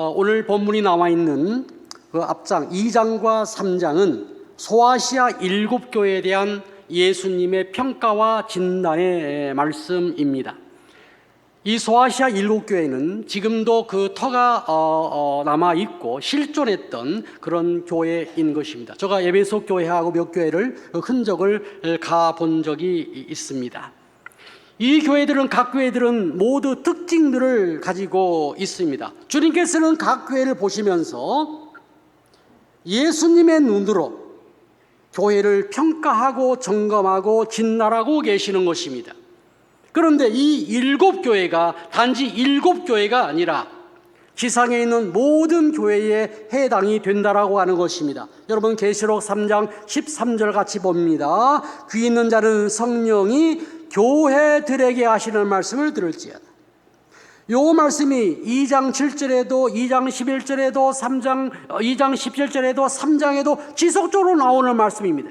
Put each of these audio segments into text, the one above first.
오늘 본문이 나와 있는 그 앞장 2장과 3장은 소아시아 7교회에 대한 예수님의 평가와 진단의 말씀입니다. 이 소아시아 7교회는 지금도 그 터가 남아있고 실존했던 그런 교회인 것입니다. 제가 에베소 교회하고 몇 교회를 흔적을 가본 적이 있습니다. 이 교회들은 각 교회들은 모두 특징들을 가지고 있습니다. 주님께서는 각 교회를 보시면서 예수님의 눈으로 교회를 평가하고 점검하고 진단하고 계시는 것입니다. 그런데 이 7교회가 단지 7교회가 아니라 지상에 있는 모든 교회에 해당이 된다라고 하는 것입니다. 여러분 계시록 3장 13절 같이 봅니다. 귀 있는 자는 성령이 교회들에게 하시는 말씀을 들을지어다. 요 말씀이 2장 7절에도 2장 11절에도 2장 17절에도 3장에도 지속적으로 나오는 말씀입니다.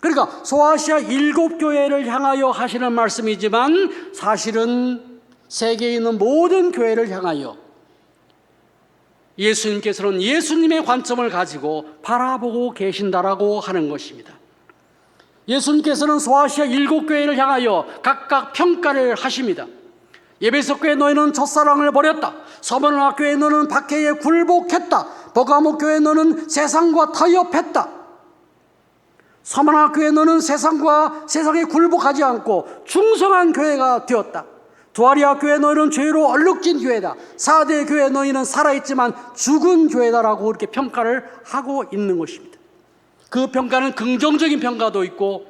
그러니까 소아시아 7교회를 향하여 하시는 말씀이지만 사실은 세계에 있는 모든 교회를 향하여 예수님께서는 예수님의 관점을 가지고 바라보고 계신다라고 하는 것입니다. 예수님께서는 소아시아 7교회를 향하여 각각 평가를 하십니다. 에베소 교회 너희는 첫사랑을 버렸다. 서머나 교회 너는 박해에 굴복했다. 버가모 교회 너는 세상과 타협했다. 서머나 교회 너는 세상에 굴복하지 않고 충성한 교회가 되었다. 두아리아 교회 너희는 죄로 얼룩진 교회다. 사대 교회 너희는 살아있지만 죽은 교회다라고 이렇게 평가를 하고 있는 것입니다. 그 평가는 긍정적인 평가도 있고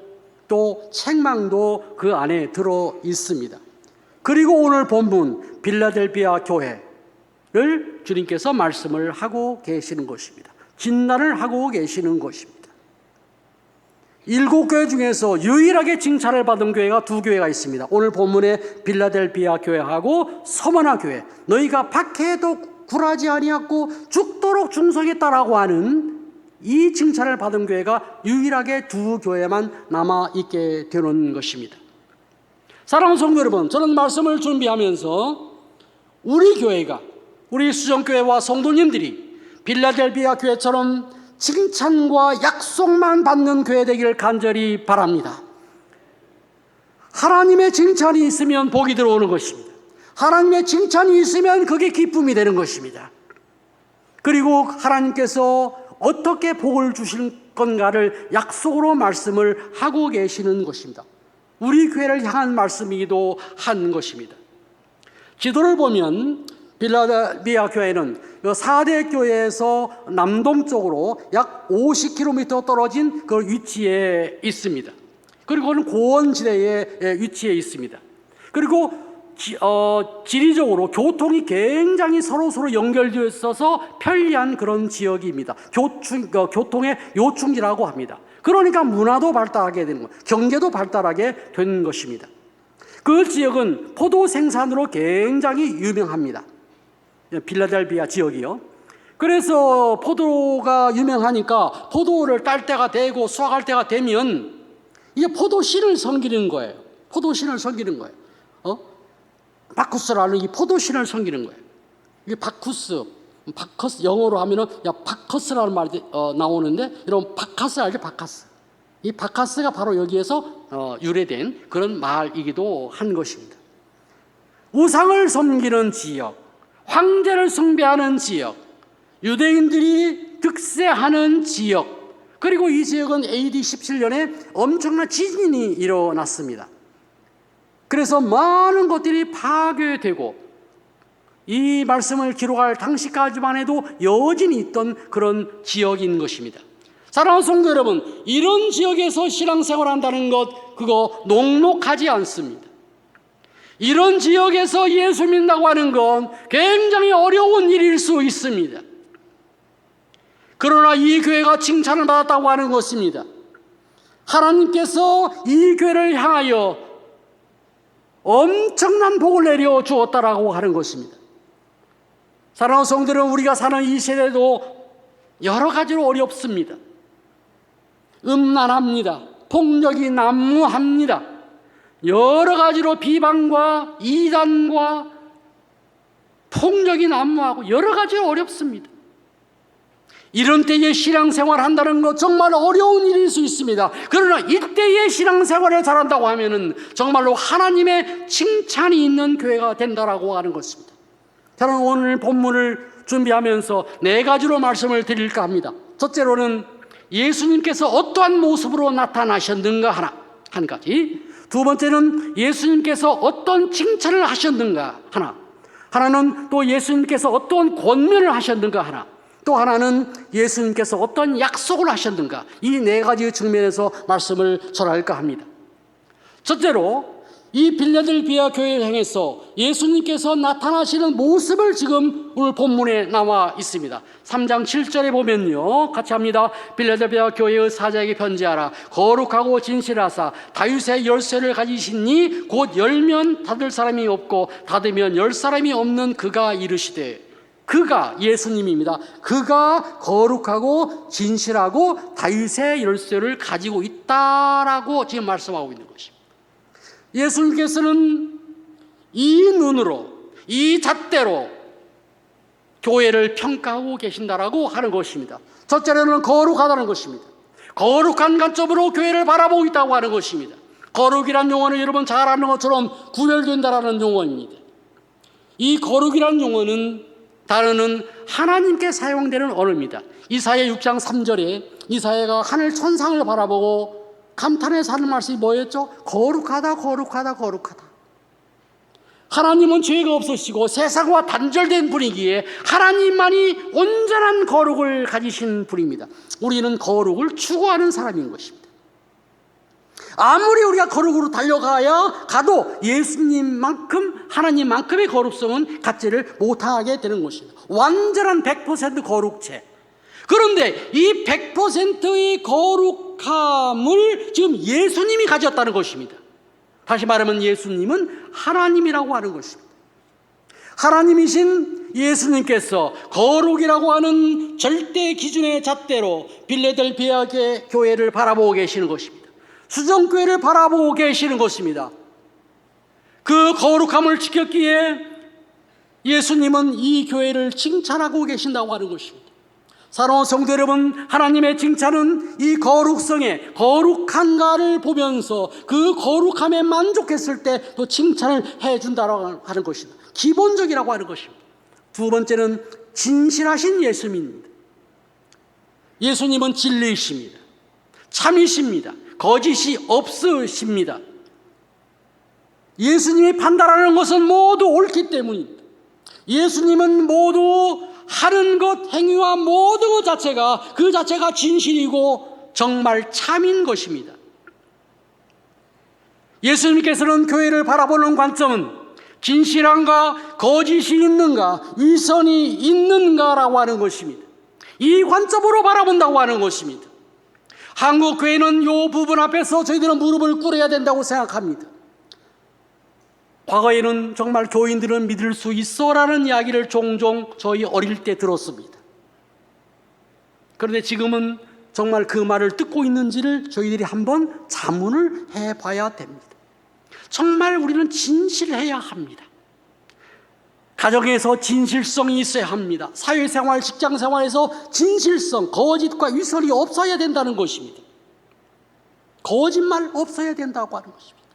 또 책망도 그 안에 들어 있습니다. 그리고 오늘 본문 빌라델비아 교회를 주님께서 말씀을 하고 계시는 것입니다. 진단을 하고 계시는 것입니다. 7교회 중에서 유일하게 칭찬을 받은 교회가 2교회가 있습니다. 오늘 본문의 빌라델비아 교회하고 서머나 교회, 너희가 박해에도 굴하지 아니하고 죽도록 충성했다라고 하는 이 칭찬을 받은 교회가 유일하게 2교회만 남아있게 되는 것입니다. 사랑하는 성도 여러분, 저는 말씀을 준비하면서 우리 교회가, 우리 수정교회와 성도님들이 빌라델비아 교회처럼 칭찬과 약속만 받는 교회 되기를 간절히 바랍니다. 하나님의 칭찬이 있으면 복이 들어오는 것입니다. 하나님의 칭찬이 있으면 그게 기쁨이 되는 것입니다. 그리고 하나님께서 어떻게 복을 주실 건가를 약속으로 말씀을 하고 계시는 것입니다. 우리 교회를 향한 말씀이기도 한 것입니다. 지도를 보면 빌라델비아 교회는 4대 교회에서 남동쪽으로 약 50km 떨어진 그 위치에 있습니다. 그리고 그는 고원지대에 위치해 있습니다. 그리고 지리적으로 교통이 굉장히 서로 연결되어 있어서 편리한 그런 지역입니다. 교통의 요충지라고 합니다. 그러니까 문화도 발달하게 되는 거예요. 경제도 발달하게 된 것입니다. 그 지역은 포도 생산으로 굉장히 유명합니다. 빌라델비아 지역이요. 그래서 포도가 유명하니까 포도를 딸 때가 되고 수확할 때가 되면 이게 포도신을 섬기는 거예요. 포도신을 섬기는 거예요. 바쿠스라는 이 포도신을 섬기는 거예요. 이게 바커스 영어로 하면은 바커스라는 말이 나오는데 이런 바카스 알죠? 바카스. 이 바카스가 바로 여기에서 유래된 그런 말이기도 한 것입니다. 우상을 섬기는 지역, 황제를 숭배하는 지역, 유대인들이 득세하는 지역, 그리고 이 지역은 AD 17년에 엄청난 지진이 일어났습니다. 그래서 많은 것들이 파괴되고 이 말씀을 기록할 당시까지만 해도 여진이 있던 그런 지역인 것입니다. 사랑하는 성도 여러분, 이런 지역에서 신앙생활 한다는 것, 그거 녹록하지 않습니다. 이런 지역에서 예수 믿는다고 하는 건 굉장히 어려운 일일 수 있습니다. 그러나 이 교회가 칭찬을 받았다고 하는 것입니다. 하나님께서 이 교회를 향하여 엄청난 복을 내려 주었다라고 하는 것입니다. 사랑하는 성도들은 우리가 사는 이 세대도 여러 가지로 어렵습니다. 음란합니다. 폭력이 난무합니다. 여러 가지로 비방과 이단과 폭력이 난무하고 여러 가지 어렵습니다. 이런 때에 신앙생활 한다는 것 정말 어려운 일일 수 있습니다. 그러나 이때에 신앙생활을 잘한다고 하면은 정말로 하나님의 칭찬이 있는 교회가 된다라고 하는 것입니다. 저는 오늘 본문을 준비하면서 네 가지로 말씀을 드릴까 합니다. 첫째로는 예수님께서 어떠한 모습으로 나타나셨는가 한 가지, 두 번째는 예수님께서 어떤 칭찬을 하셨는가 하나는 또 예수님께서 어떤 권면을 하셨는가 하나, 또 하나는 예수님께서 어떤 약속을 하셨는가, 이 네 가지 측면에서 말씀을 전할까 합니다. 첫째로 이 빌라델비아 교회를 향해서 예수님께서 나타나시는 모습을 지금 오늘 본문에 나와 있습니다. 3장 7절에 보면요, 같이 합니다. 빌라델비아 교회의 사자에게 편지하라. 거룩하고 진실하사 다윗의 열쇠를 가지시니 곧 열면 닫을 사람이 없고 닫으면 열 사람이 없는 그가 이르시되, 그가 예수님입니다. 그가 거룩하고 진실하고 다윗의 열쇠를 가지고 있다라고 지금 말씀하고 있는 것입니다. 예수님께서는 이 눈으로, 이 잣대로 교회를 평가하고 계신다라고 하는 것입니다. 첫째로는 거룩하다는 것입니다. 거룩한 관점으로 교회를 바라보고 있다고 하는 것입니다. 거룩이란 용어는 여러분 잘 아는 것처럼 구별된다라는 용어입니다. 이 거룩이란 용어는 단어는 하나님께 사용되는 언어입니다. 이사야 6장 3절에 이사야가 하늘 천상을 바라보고 감탄해서 하는 말씀이 뭐였죠? 거룩하다, 거룩하다, 거룩하다. 하나님은 죄가 없으시고 세상과 단절된 분이기에 하나님만이 온전한 거룩을 가지신 분입니다. 우리는 거룩을 추구하는 사람인 것입니다. 아무리 우리가 거룩으로 가도 예수님만큼, 하나님만큼의 거룩성은 갖지를 못하게 되는 것입니다. 완전한 100% 거룩체. 그런데 이 100%의 거룩함을 지금 예수님이 가졌다는 것입니다. 다시 말하면 예수님은 하나님이라고 하는 것입니다. 하나님이신 예수님께서 거룩이라고 하는 절대 기준의 잣대로 빌라델비아 교회를 바라보고 계시는 것입니다. 수정교회를 바라보고 계시는 것입니다. 그 거룩함을 지켰기에 예수님은 이 교회를 칭찬하고 계신다고 하는 것입니다. 사랑하는 성도 여러분, 하나님의 칭찬은 이 거룩성에 거룩한가를 보면서 그 거룩함에 만족했을 때 또 칭찬을 해준다고 하는 것입니다. 기본적이라고 하는 것입니다. 두 번째는 진실하신 예수님입니다. 예수님은 진리이십니다. 참이십니다. 거짓이 없으십니다. 예수님이 판단하는 것은 모두 옳기 때문입니다. 예수님은 모두 하는 것, 행위와 모든 것 자체가 그 자체가 진실이고 정말 참인 것입니다. 예수님께서는 교회를 바라보는 관점은 진실한가, 거짓이 있는가, 위선이 있는가라고 하는 것입니다. 이 관점으로 바라본다고 하는 것입니다. 한국 교회는 이 부분 앞에서 저희들은 무릎을 꿇어야 된다고 생각합니다. 과거에는 정말 교인들은 믿을 수 있어라는 이야기를 종종 저희 어릴 때 들었습니다. 그런데 지금은 정말 그 말을 듣고 있는지를 저희들이 한번 자문을 해봐야 됩니다. 정말 우리는 진실해야 합니다. 가정에서 진실성이 있어야 합니다. 사회생활, 직장생활에서 진실성, 거짓과 위선이 없어야 된다는 것입니다. 거짓말 없어야 된다고 하는 것입니다.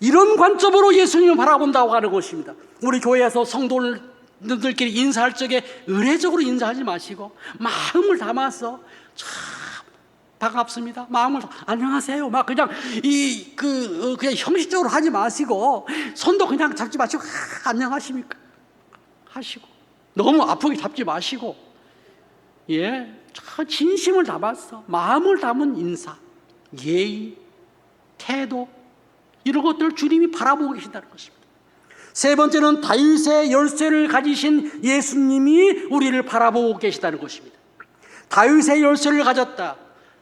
이런 관점으로 예수님을 바라본다고 하는 것입니다. 우리 교회에서 성도들끼리 인사할 적에 의례적으로 인사하지 마시고 마음을 담아서 참 반갑습니다. 마음을 안녕하세요. 막 그냥 그냥 형식적으로 하지 마시고 손도 그냥 잡지 마시고 안녕하십니까 하시고 너무 아프게 잡지 마시고 참 진심을 담아서 마음을 담은 인사, 예의, 태도 이런 것들을 주님이 바라보고 계신다는 것입니다. 세 번째는 다윗의 열쇠를 가지신 예수님이 우리를 바라보고 계시다는 것입니다. 다윗의 열쇠를 가졌다.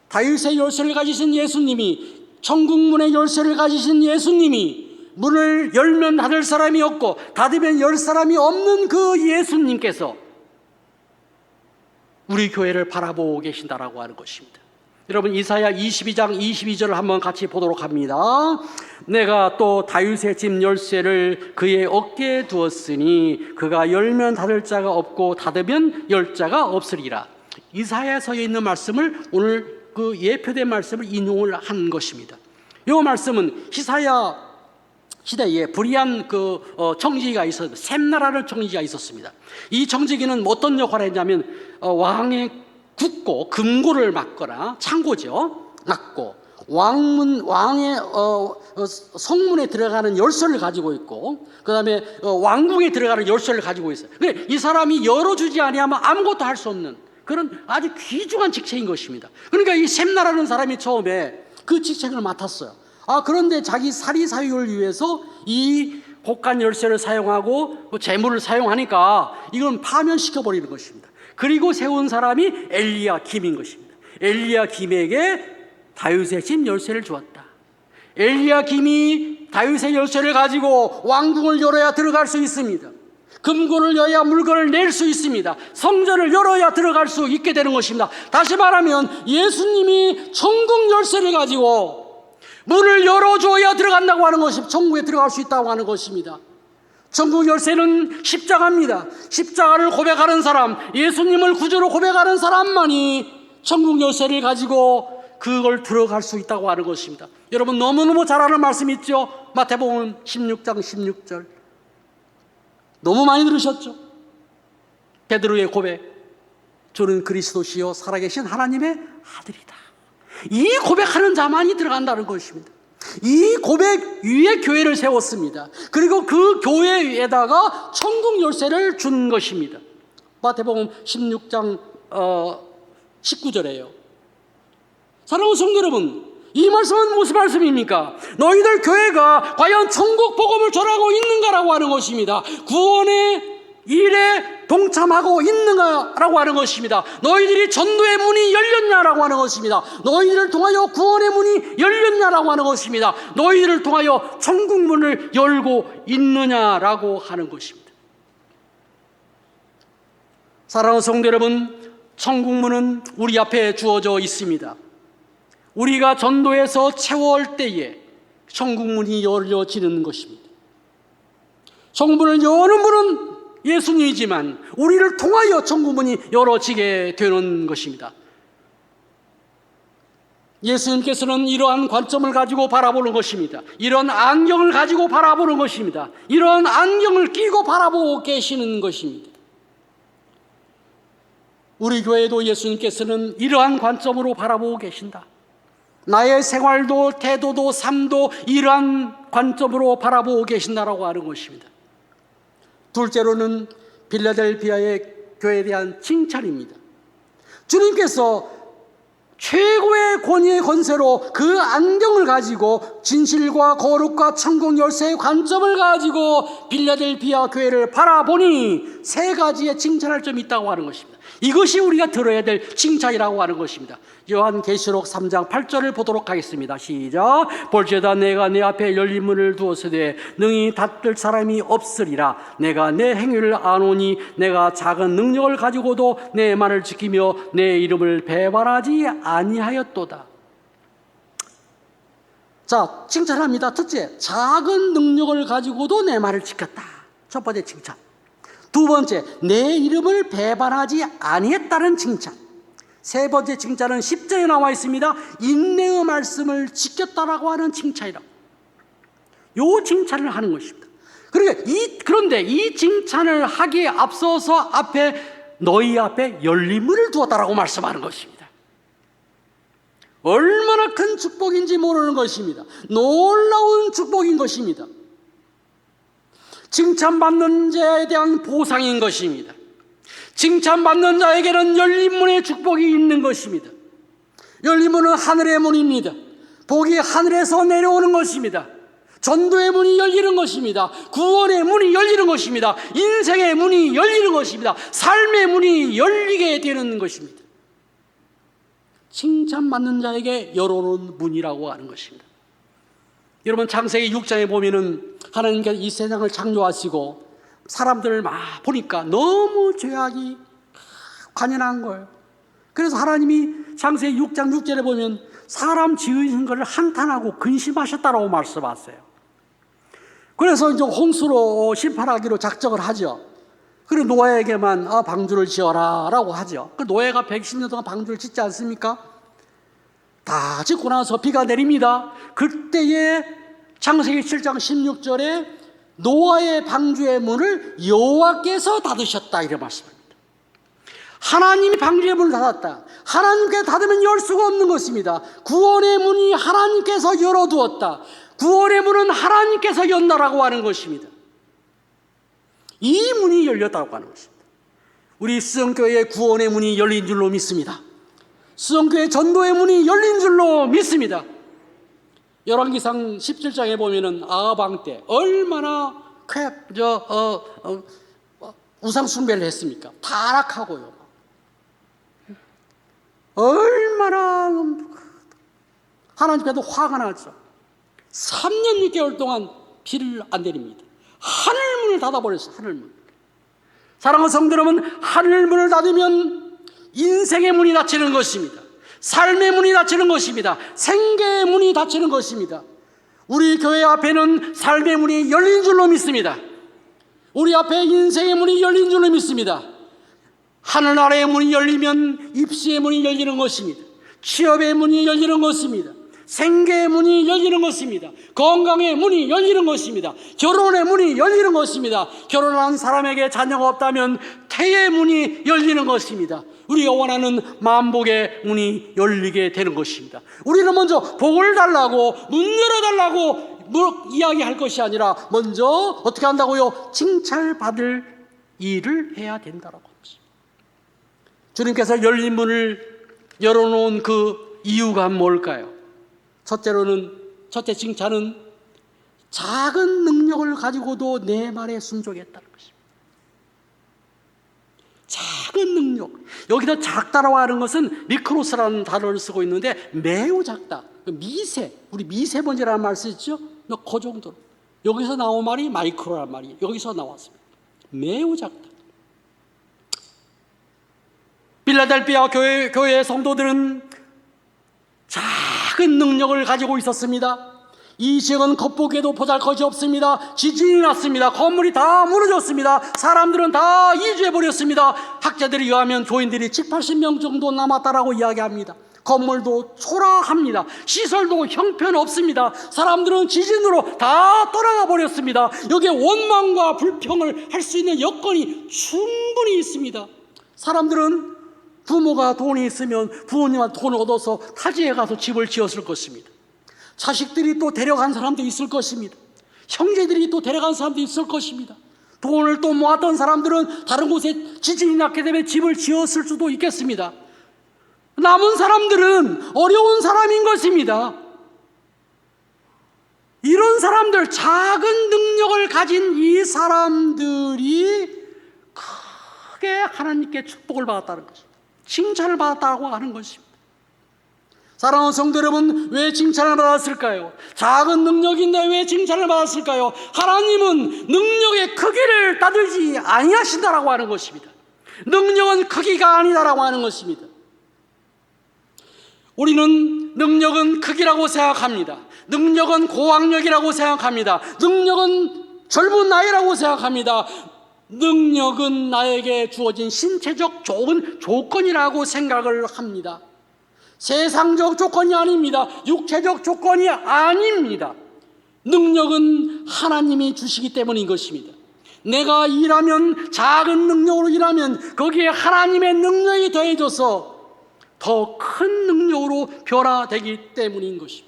다윗의 열쇠를 가지신 예수님이, 천국문의 열쇠를 가지신 예수님이, 문을 열면 닫을 사람이 없고 닫으면 열 사람이 없는 그 예수님께서 우리 교회를 바라보고 계신다라고 하는 것입니다. 여러분 이사야 22장 22절을 한번 같이 보도록 합니다. 내가 또 다윗의 집 열쇠를 그의 어깨에 두었으니 그가 열면 닫을 자가 없고 닫으면 열 자가 없으리라. 이사야서에 있는 말씀을 오늘 그 예표된 말씀을 인용을 한 것입니다. 이 말씀은 히사야 시대에 불의한 정지기가 있었는데 셈나라는 정지기가 있었습니다. 이 정지기는 어떤 역할을 했냐면 왕의 국고, 금고를 막거나 창고죠. 막고 왕의 성문에 들어가는 열쇠를 가지고 있고 그 다음에 왕궁에 들어가는 열쇠를 가지고 있어요. 근데 이 사람이 열어주지 아니하면 아무것도 할 수 없는 그런 아주 귀중한 직책인 것입니다. 그러니까 이 셈나라는 사람이 처음에 그 직책을 맡았어요. 그런데 자기 사리사욕을 위해서 이 곡간 열쇠를 사용하고 재물을 사용하니까 이건 파면시켜버리는 것입니다. 그리고 세운 사람이 엘리야김인 것입니다. 엘리야김에게 다윗의 집 열쇠를 주었다. 엘리야김이 다윗의 열쇠를 가지고 왕궁을 열어야 들어갈 수 있습니다. 금고를 열어야 물건을 낼 수 있습니다. 성전을 열어야 들어갈 수 있게 되는 것입니다. 다시 말하면 예수님이 천국 열쇠를 가지고 문을 열어줘야 들어간다고 하는 것입니다. 천국에 들어갈 수 있다고 하는 것입니다. 천국 열쇠는 십자가입니다. 십자가를 고백하는 사람, 예수님을 구주로 고백하는 사람만이 천국 열쇠를 가지고 그걸 들어갈 수 있다고 하는 것입니다. 여러분 너무너무 잘 아는 말씀 있죠? 마태복음 16장 16절 너무 많이 들으셨죠? 베드로의 고백, 저는 그리스도시요 살아계신 하나님의 아들이다. 이 고백하는 자만이 들어간다는 것입니다. 이 고백 위에 교회를 세웠습니다. 그리고 그 교회 위에다가 천국 열쇠를 준 것입니다. 마태복음 16장 19절에요. 사랑하는 성도 여러분, 이 말씀은 무슨 말씀입니까? 너희들 교회가 과연 천국 복음을 전하고 있는가라고 하는 것입니다. 구원의 일에 동참하고 있는가라고 하는 것입니다. 너희들이 전도의 문이 열렸냐라고 하는 것입니다. 너희들을 통하여 구원의 문이 열렸냐라고 하는 것입니다. 너희들을 통하여 천국 문을 열고 있느냐라고 하는 것입니다. 사랑하는 성도 여러분, 천국 문은 우리 앞에 주어져 있습니다. 우리가 전도해서 채워올 때에 천국 문이 열려지는 것입니다. 천국 문을 여는 분은 예수님이지만 우리를 통하여 천국 문이 열어지게 되는 것입니다. 예수님께서는 이러한 관점을 가지고 바라보는 것입니다. 이런 안경을 가지고 바라보는 것입니다. 이런 안경을 끼고 바라보고 계시는 것입니다. 우리 교회도 예수님께서는 이러한 관점으로 바라보고 계신다. 나의 생활도 태도도 삶도 이러한 관점으로 바라보고 계신다라고 하는 것입니다. 둘째로는 빌라델피아의 교회에 대한 칭찬입니다. 주님께서 최고의 권위의 권세로 그 안경을 가지고 진실과 거룩과 천국 열쇠의 관점을 가지고 빌라델피아 교회를 바라보니 세 가지의 칭찬할 점이 있다고 하는 것입니다. 이것이 우리가 들어야 될 칭찬이라고 하는 것입니다. 요한계시록 3장 8절을 보도록 하겠습니다. 시작. 볼지어다 내가 내 앞에 열린 문을 두었으되 능히 닫을 사람이 없으리라. 내가 내 행위를 아노니 내가 작은 능력을 가지고도 내 말을 지키며 내 이름을 배반하지 아니하였도다. 자, 칭찬합니다. 첫째, 작은 능력을 가지고도 내 말을 지켰다. 첫 번째 칭찬. 두 번째, 내 이름을 배반하지 아니했다는 칭찬. 세 번째 칭찬은 10절에 나와 있습니다. 인내의 말씀을 지켰다라고 하는 칭찬이라고. 요 칭찬을 하는 것입니다. 그런데 이 칭찬을 하기에 앞서서 너희 앞에 열린 문을 두었다라고 말씀하는 것입니다. 얼마나 큰 축복인지 모르는 것입니다. 놀라운 축복인 것입니다. 칭찬받는 자에 대한 보상인 것입니다. 칭찬받는 자에게는 열린 문의 축복이 있는 것입니다. 열린 문은 하늘의 문입니다. 복이 하늘에서 내려오는 것입니다. 전도의 문이 열리는 것입니다. 구원의 문이 열리는 것입니다. 인생의 문이 열리는 것입니다. 삶의 문이 열리게 되는 것입니다. 칭찬받는 자에게 열어놓은 문이라고 하는 것입니다. 여러분 창세기 6장에 보면은 하나님께서 이 세상을 창조하시고 사람들을 보니까 너무 죄악이 관연한 거예요. 그래서 하나님이 창세기 6장 6절에 보면 사람 지으신 것을 한탄하고 근심하셨다라고 말씀하세요. 그래서 이제 홍수로 심판하기로 작정을 하죠. 그리고 노아에게만 방주를 지어라 라고 하죠. 그 노아가 110년 동안 방주를 짓지 않습니까? 다 짓고 나서 비가 내립니다. 그때에 창세기 7장 16절에 노아의 방주의 문을 여호와께서 닫으셨다 이렇게 말씀합니다. 하나님이 방주의 문을 닫았다. 하나님께서 닫으면 열 수가 없는 것입니다. 구원의 문이 하나님께서 열어두었다. 구원의 문은 하나님께서 연다라고 하는 것입니다. 이 문이 열렸다고 하는 것입니다. 우리 수영교회의 구원의 문이 열린 줄로 믿습니다. 수영교회 전도의 문이 열린 줄로 믿습니다. 열왕기상 17장에 보면은 아방 때 얼마나 우상 숭배를 했습니까? 타락하고요. 얼마나 하나님께도 화가 나죠. 3년 6개월 동안 비를 안 내립니다. 하늘문을 닫아버렸어요. 하늘문. 사랑하는 성도 여러분, 하늘문을 닫으면 인생의 문이 닫히는 것입니다. 삶의 문이 닫히는 것입니다. 생계의 문이 닫히는 것입니다. 우리 교회 앞에는 삶의 문이 열린 줄로 믿습니다. 우리 앞에 인생의 문이 열린 줄로 믿습니다. 하늘나라의 문이 열리면 입시의 문이 열리는 것입니다. 취업의 문이 열리는 것입니다. 생계의 문이 열리는 것입니다. 건강의 문이 열리는 것입니다. 결혼의 문이 열리는 것입니다. 결혼한 사람에게 자녀가 없다면 태의 문이 열리는 것입니다. 우리가 원하는 만복의 문이 열리게 되는 것입니다. 우리는 먼저 복을 달라고, 문 열어달라고 이야기할 것이 아니라 먼저 어떻게 한다고요? 칭찬받을 일을 해야 된다라고 합니다. 주님께서 열린 문을 열어놓은 그 이유가 뭘까요? 첫째 칭찬은 작은 능력을 가지고도 내 말에 순종했다는 것입니다. 작은 능력. 여기서 작다라고 하는 것은 미크로스라는 단어를 쓰고 있는데 매우 작다. 미세. 우리 미세먼지라는 말 쓰죠? 그 정도로. 여기서 나온 말이 마이크로라는 말이 여기서 나왔습니다. 매우 작다. 필라델피아 교회의 성도들은 작은 능력을 가지고 있었습니다. 이 지역은 겉보기에도 보잘것이 없습니다. 지진이 났습니다. 건물이 다 무너졌습니다. 사람들은 다 이주해버렸습니다. 학자들에 의하면 교인들이 70-80명 정도 남았다라고 이야기합니다. 건물도 초라합니다. 시설도 형편없습니다. 사람들은 지진으로 다 떠나가 버렸습니다. 여기에 원망과 불평을 할 수 있는 여건이 충분히 있습니다. 사람들은 부모가 돈이 있으면 부모님한테 돈을 얻어서 타지에 가서 집을 지었을 것입니다. 자식들이 또 데려간 사람도 있을 것입니다. 형제들이 또 데려간 사람도 있을 것입니다. 돈을 또 모았던 사람들은 다른 곳에 지진이 났게 되면 집을 지었을 수도 있겠습니다. 남은 사람들은 어려운 사람인 것입니다. 이런 사람들, 작은 능력을 가진 이 사람들이 크게 하나님께 축복을 받았다는 것입니다. 칭찬을 받았다고 하는 것입니다. 사랑하는 성도 여러분, 왜 칭찬을 받았을까요? 작은 능력인데 왜 칭찬을 받았을까요? 하나님은 능력의 크기를 따르지 아니하신다라고 하는 것입니다. 능력은 크기가 아니다라고 하는 것입니다. 우리는 능력은 크기라고 생각합니다. 능력은 고학력이라고 생각합니다. 능력은 젊은 나이라고 생각합니다. 능력은 나에게 주어진 신체적 좋은 조건이라고 생각을 합니다. 세상적 조건이 아닙니다. 육체적 조건이 아닙니다. 능력은 하나님이 주시기 때문인 것입니다. 내가 일하면, 작은 능력으로 일하면 거기에 하나님의 능력이 더해져서 더 큰 능력으로 변화되기 때문인 것입니다.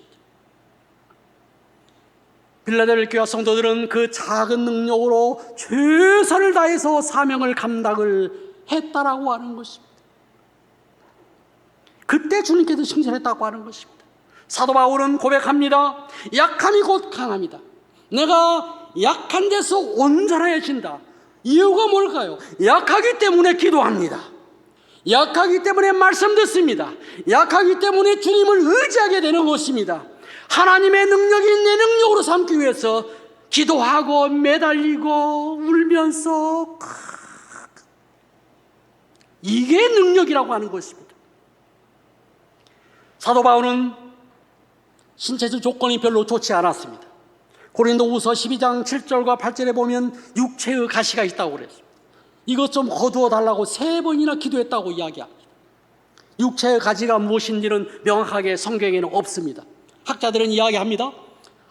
빌라델피아 성도들은 그 작은 능력으로 최선을 다해서 사명을 감당을 했다라고 하는 것입니다. 그때 주님께서 칭찬했다고 하는 것입니다. 사도 바울은 고백합니다. 약함이 곧 강합니다. 내가 약한 데서 온전해진다. 이유가 뭘까요? 약하기 때문에 기도합니다. 약하기 때문에 말씀 듣습니다. 약하기 때문에 주님을 의지하게 되는 것입니다. 하나님의 능력이 내 능력으로 삼기 위해서 기도하고 매달리고 울면서 이게 능력이라고 하는 것입니다. 사도 바울은 신체적 조건이 별로 좋지 않았습니다. 고린도후서 12장 7절과 8절에 보면 육체의 가시가 있다고 그랬습니다. 이것 좀 거두어 달라고 3번이나 기도했다고 이야기합니다. 육체의 가시가 무엇인지는 명확하게 성경에는 없습니다. 학자들은 이야기합니다.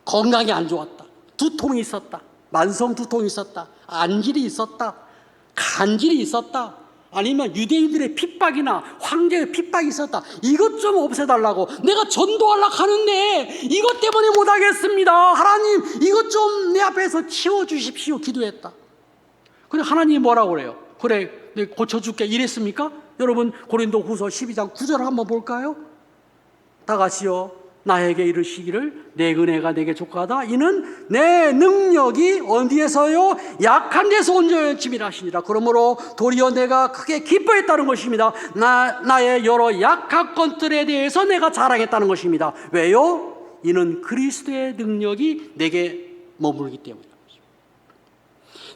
건강이 안 좋았다, 두통이 있었다, 만성 두통이 있었다, 안질이 있었다, 간질이 있었다, 아니면 유대인들의 핍박이나 황제의 핍박이 있었다. 이것 좀 없애달라고, 내가 전도하려고 하는데 이것 때문에 못하겠습니다, 하나님 이것 좀 내 앞에서 치워주십시오 기도했다. 그래 하나님이 뭐라고 그래요? 그래 내가 고쳐줄게 이랬습니까? 여러분 고린도후서 12장 9절 한번 볼까요? 다 같이요. 나에게 이르시기를 내 은혜가 내게 족하다. 이는 내 능력이 어디에서요? 약한 데서 온전해짐이라 하시니라. 그러므로 도리어 내가 크게 기뻐했다는 것입니다. 나의 여러 약한 것들에 대해서 내가 자랑했다는 것입니다. 왜요? 이는 그리스도의 능력이 내게 머물기 때문이다.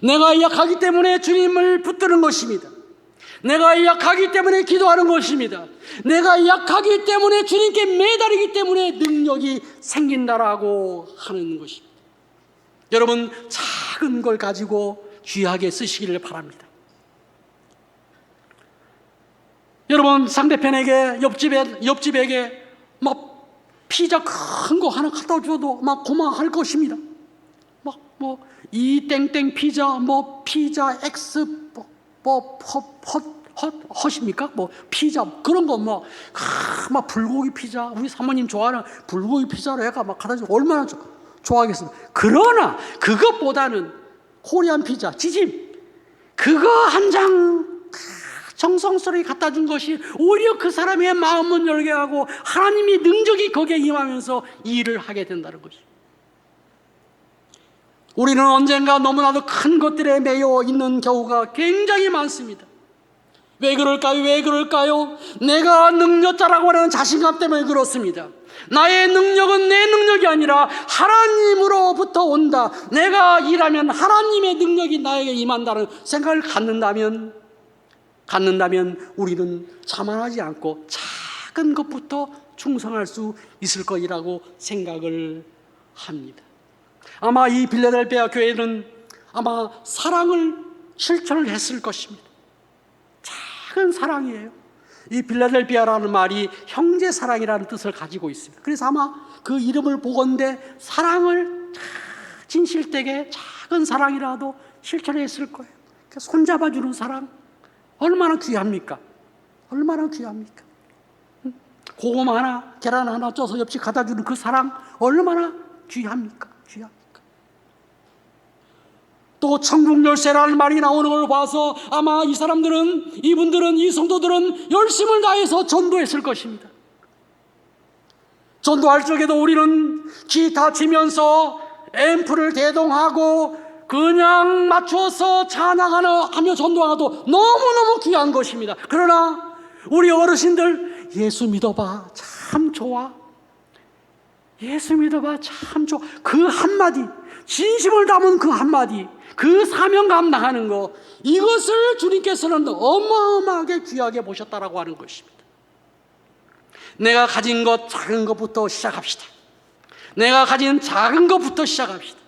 내가 약하기 때문에 주님을 붙드는 것입니다. 내가 약하기 때문에 기도하는 것입니다. 내가 약하기 때문에 주님께 매달리기 때문에 능력이 생긴다라고 하는 것입니다. 여러분 작은 걸 가지고 귀하게 쓰시기를 바랍니다. 여러분 상대편에게 옆집에게 막 피자 큰 거 하나 갖다 줘도 막 고마워할 것입니다. 막 이 땡땡 피자 피자 X 헛입니까? 피자 그런 거 막 불고기 피자, 우리 사모님 좋아하는 불고기 피자로 해가 막 갖다 주고 얼마나 좋아하겠습니까? 그러나 그것보다는 코리안 피자 지짐 그거 한 장 정성스럽게 갖다 준 것이 오히려 그 사람의 마음을 열게 하고 하나님의 능력이 거기에 임하면서 일을 하게 된다는 것입니다. 우리는 언젠가 너무나도 큰 것들에 매여 있는 경우가 굉장히 많습니다. 왜 그럴까요? 내가 능력자라고 하는 자신감 때문에 그렇습니다. 나의 능력은 내 능력이 아니라 하나님으로부터 온다. 내가 일하면 하나님의 능력이 나에게 임한다는 생각을 갖는다면 우리는 자만하지 않고 작은 것부터 충성할 수 있을 것이라고 생각을 합니다. 아마 이 빌라델피아 교회는 아마 사랑을 실천을 했을 것입니다. 작은 사랑이에요. 이 빌라델피아라는 말이 형제 사랑이라는 뜻을 가지고 있습니다. 그래서 아마 그 이름을 보건대 사랑을 진실되게 작은 사랑이라도 실천했을 거예요. 그러니까 손잡아주는 사랑 얼마나 귀합니까? 얼마나 귀합니까? 고구마 하나, 계란 하나 쪄서 옆집 갖다 주는 그 사랑 얼마나 귀합니까? 또 천국 열쇠라는 말이 나오는 걸 봐서 아마 이분들은 이 성도들은 열심을 다해서 전도했을 것입니다. 전도할 적에도 우리는 기타 치면서 앰프를 대동하고 그냥 맞춰서 찬양하며 전도하도 너무너무 귀한 것입니다. 그러나 우리 어르신들 예수 믿어봐 참 좋아, 예수 믿어봐 참 좋아, 그 한마디, 진심을 담은 그 한마디, 그 사명감 나가는 거, 이것을 주님께서는 어마어마하게 귀하게 보셨다라고 하는 것입니다. 내가 가진 것 작은 것부터 시작합시다. 내가 가진 작은 것부터 시작합시다.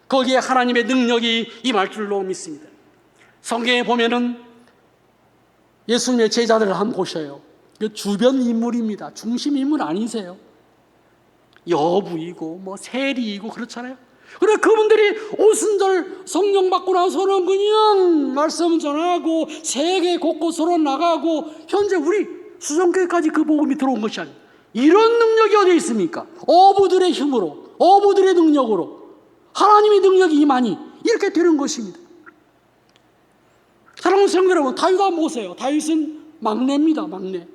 거기에 하나님의 능력이 임할 줄로 믿습니다. 성경에 보면은 예수님의 제자들을 한번 보셔요. 주변 인물입니다. 중심 인물 아니세요. 여부이고 세리이고 그렇잖아요. 그래 그분들이 오순절 성령 받고 나서는 그냥 말씀 전하고 세계 곳곳으로 나가고 현재 우리 수성교회까지 그 복음이 들어온 것이 아니에요. 이런 능력이 어디에 있습니까? 어부들의 힘으로, 어부들의 능력으로 하나님의 능력이 임하니 이렇게 되는 것입니다. 사랑하는 성도 여러분, 다윗 한번 보세요. 다윗은 막내입니다. 막내.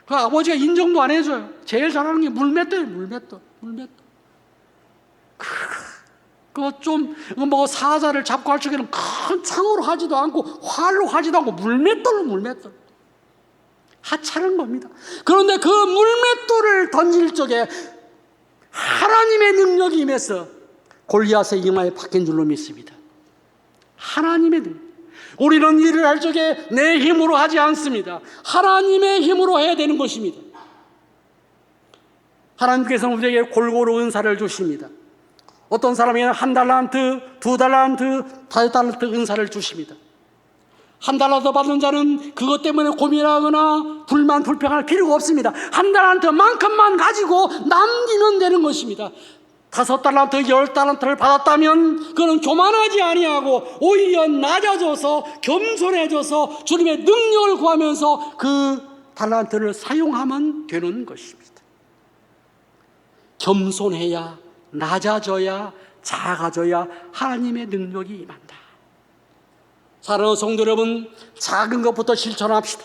그 아버지가 인정도 안 해줘요. 제일 잘하는 게 물맷돌이에요. 물맷돌. 사자를 잡고 할 적에는 큰 창으로 하지도 않고 활로 하지도 않고 물맷돌 하찮은 겁니다. 그런데 그 물맷돌을 던질 적에 하나님의 능력이 임해서 골리앗의 이마에 박힌 줄로 믿습니다. 하나님의 능력. 우리는 일을 할 적에 내 힘으로 하지 않습니다. 하나님의 힘으로 해야 되는 것입니다. 하나님께서는 우리에게 골고루 은사를 주십니다. 어떤 사람에게는 1달란트, 2달란트, 5달란트 은사를 주십니다. 1달란트 받은 자는 그것 때문에 고민하거나 불만 불평할 필요가 없습니다. 1달란트만큼만 가지고 남기면 되는 것입니다. 5달란트, 10달란트를 받았다면 그는 교만하지 아니하고 오히려 낮아져서 겸손해져서 주님의 능력을 구하면서 그 달란트를 사용하면 되는 것입니다. 겸손해야, 낮아져야, 작아져야 하나님의 능력이 임한다. 사랑하는 성도 여러분, 작은 것부터 실천합시다.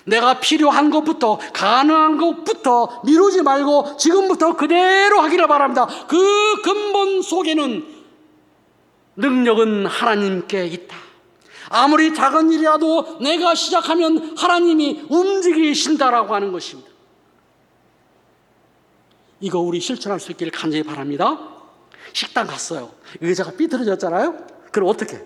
내가 필요한 것부터, 가능한 것부터 미루지 말고 지금부터 그대로 하기를 바랍니다. 그 근본 속에는 능력은 하나님께 있다. 아무리 작은 일이라도 내가 시작하면 하나님이 움직이신다라고 하는 것입니다. 이거 우리 실천할 수 있기를 간절히 바랍니다. 식당 갔어요. 의자가 삐뚤어졌잖아요. 그럼 어떻게?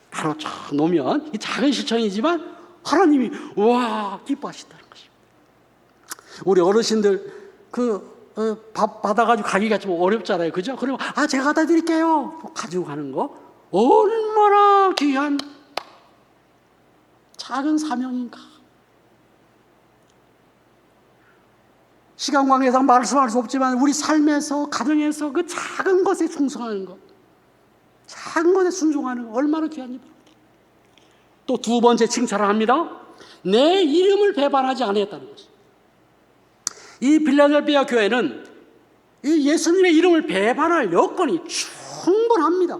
바로 쫙 놓으면 이 작은 실천이지만 하나님이 와 기뻐하신다는 것입니다. 우리 어르신들 밥 받아가지고 가기가 좀 어렵잖아요, 그죠? 그러면 제가 갖다 드릴게요. 가지고 가는 거 얼마나 귀한 작은 사명인가. 시간 관계상 말씀할 수 없지만 우리 삶에서, 가정에서 그 작은 것에 충성하는 것, 작은 것에 순종하는 것 얼마나 귀한지 모릅니다. 또 두 번째 칭찬을 합니다. 내 이름을 배반하지 않았다는 것입니다. 이 빌라델피아 교회는 이 예수님의 이름을 배반할 여건이 충분합니다.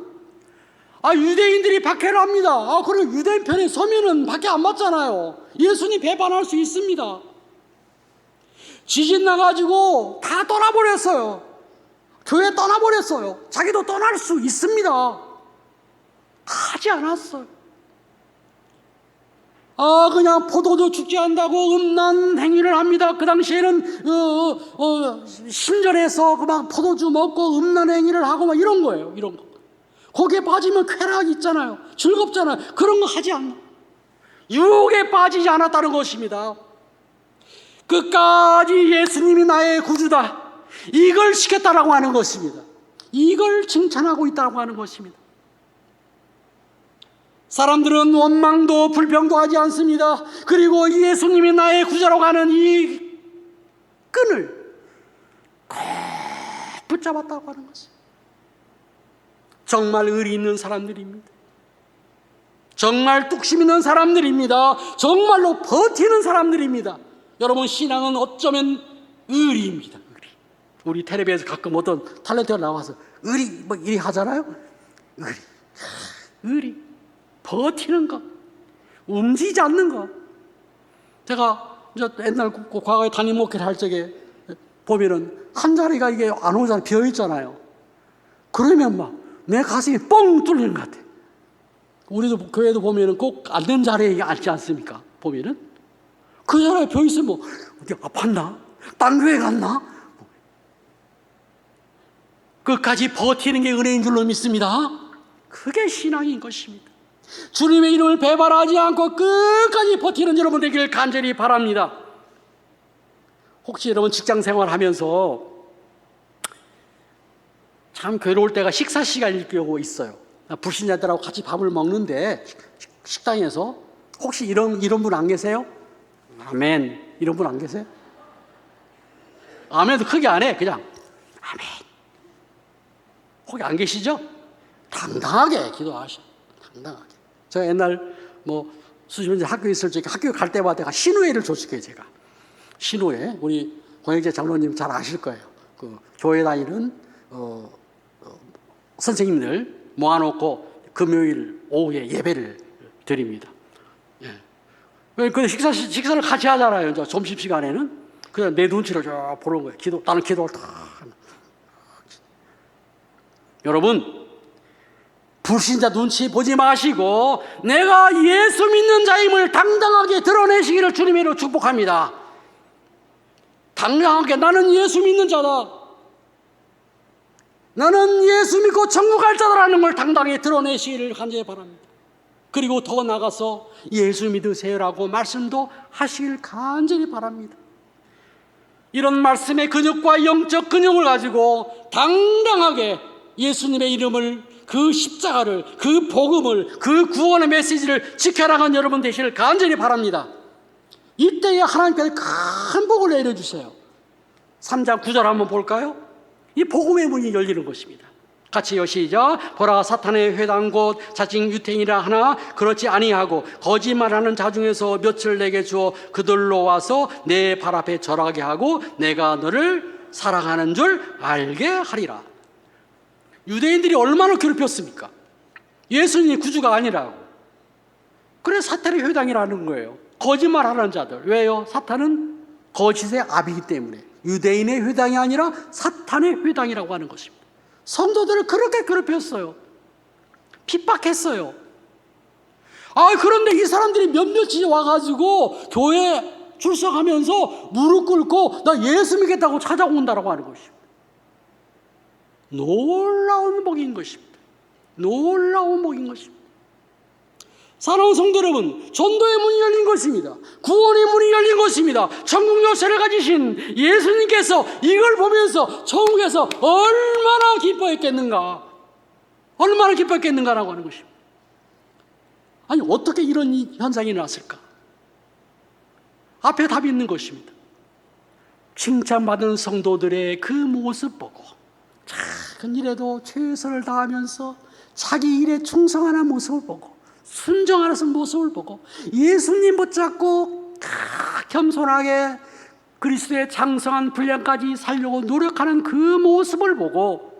유대인들이 박해를 합니다. 그럼 유대인 편에 서면은 박해 안 맞잖아요. 예수님 배반할 수 있습니다. 지진 나가지고 다 떠나버렸어요. 교회 떠나버렸어요. 자기도 떠날 수 있습니다. 하지 않았어요. 그냥 포도주 축제한다고 음란 행위를 합니다. 그 당시에는 신전에서 막 포도주 먹고 음란 행위를 하고 막 이런 거예요. 이런 거. 거기에 빠지면 쾌락 있잖아요. 즐겁잖아요. 그런 거 하지 않나. 유혹에 빠지지 않았다는 것입니다. 끝까지 예수님이 나의 구주다, 이걸 시켰다라고 하는 것입니다. 이걸 칭찬하고 있다고 하는 것입니다. 사람들은 원망도 불평도 하지 않습니다. 그리고 예수님이 나의 구주라고 하는 이 끈을 꼭 붙잡았다고 하는 것입니다. 정말 의리 있는 사람들입니다. 정말 뚝심 있는 사람들입니다. 정말로 버티는 사람들입니다. 여러분, 신앙은 어쩌면 의리입니다. 의리. 우리 텔레비에서 가끔 어떤 탤런트가 나와서 의리 이리 하잖아요. 의리. 버티는 것, 움직이지 않는 것. 제가 옛날 과거에 담임 목회를 할 적에 보면은 한 자리가 이게 안 오잖아요. 비어 있잖아요. 그러면 막 내 가슴이 뻥 뚫리는 것 같아. 우리도 교회도 보면은 꼭 앉는 자리에 앉지 않습니까? 보면은 그 자리에 비어 있으면 뭐 어디 아팠나? 딴 교회 갔나? 끝까지 버티는 게 은혜인 줄로 믿습니다. 그게 신앙인 것입니다. 주님의 이름을 배반하지 않고 끝까지 버티는 여러분 되기를 간절히 바랍니다. 혹시 여러분 직장 생활하면서 참 괴로울 때가 식사 시간일 경우가 있어요. 불신자들하고 같이 밥을 먹는데 식당에서 혹시 이런 분 안 계세요? 아멘. 이런 분 안 계세요? 아멘도 크게 안 해. 그냥 아멘. 혹시 안 계시죠? 당당하게 기도하셔. 당당하게. 제가 옛날 수십 년 학교에 있을 적에 학교 갈 때마다 내가 신우회를 줬을게요. 제가 신우회, 우리 권영재 장로님 잘 아실 거예요. 그 교회 다니는 선생님들 모아놓고 금요일 오후에 예배를 드립니다. 예. 그 식사를 같이 하잖아요. 이제 점심 시간에는 그냥 내 눈치를 쫙 보는 거예요. 나는 기도를 다. 여러분, 불신자 눈치 보지 마시고 내가 예수 믿는 자임을 당당하게 드러내시기를 주님으로 축복합니다. 당당하게 나는 예수 믿는 자다, 나는 예수 믿고 천국 갈 자다라는 걸 당당히 드러내시기를 간절히 바랍니다. 그리고 더 나가서 예수 믿으세요라고 말씀도 하시길 간절히 바랍니다. 이런 말씀의 근육과 영적 근육을 가지고 당당하게 예수님의 이름을, 그 십자가를, 그 복음을, 그 구원의 메시지를 지켜나간 여러분 되시길 간절히 바랍니다. 이때에 하나님께서 큰 복을 내려주세요. 3장 9절 한번 볼까요? 이 복음의 문이 열리는 것입니다. 같이요, 시작. 보라, 사탄의 회당 곧 자칭 유태인이라 하나 그렇지 아니하고 거짓말하는 자 중에서 몇을 내게 주어 그들로 와서 내 발 앞에 절하게 하고 내가 너를 사랑하는 줄 알게 하리라. 유대인들이 얼마나 괴롭혔습니까? 예수님이 구주가 아니라고. 그래서 사탄의 회당이라는 거예요. 거짓말하는 자들. 왜요? 사탄은 거짓의 아비이기 때문에. 유대인의 회당이 아니라 사탄의 회당이라고 하는 것입니다. 성도들을 그렇게 괴롭혔어요. 핍박했어요. 그런데 이 사람들이 몇몇이 와가지고 교회 출석하면서 무릎 꿇고 나 예수 믿겠다고 찾아온다라고 하는 것입니다. 놀라운 복인 것입니다. 놀라운 복인 것입니다. 사랑하는 성도 여러분, 전도의 문이 열린 것입니다. 구원의 문이 열린 것입니다. 천국 열쇠를 가지신 예수님께서 이걸 보면서 천국에서 얼마나 기뻐했겠는가, 얼마나 기뻐했겠는가라고 하는 것입니다. 아니, 어떻게 이런 현상이 났을까? 앞에 답이 있는 것입니다. 칭찬받은 성도들의 그 모습 보고 작은 일에도 최선을 다하면서 자기 일에 충성하는 모습을 보고 순종하는 모습을 보고 예수님 붙잡고 겸손하게 그리스도의 장성한 분량까지 살려고 노력하는 그 모습을 보고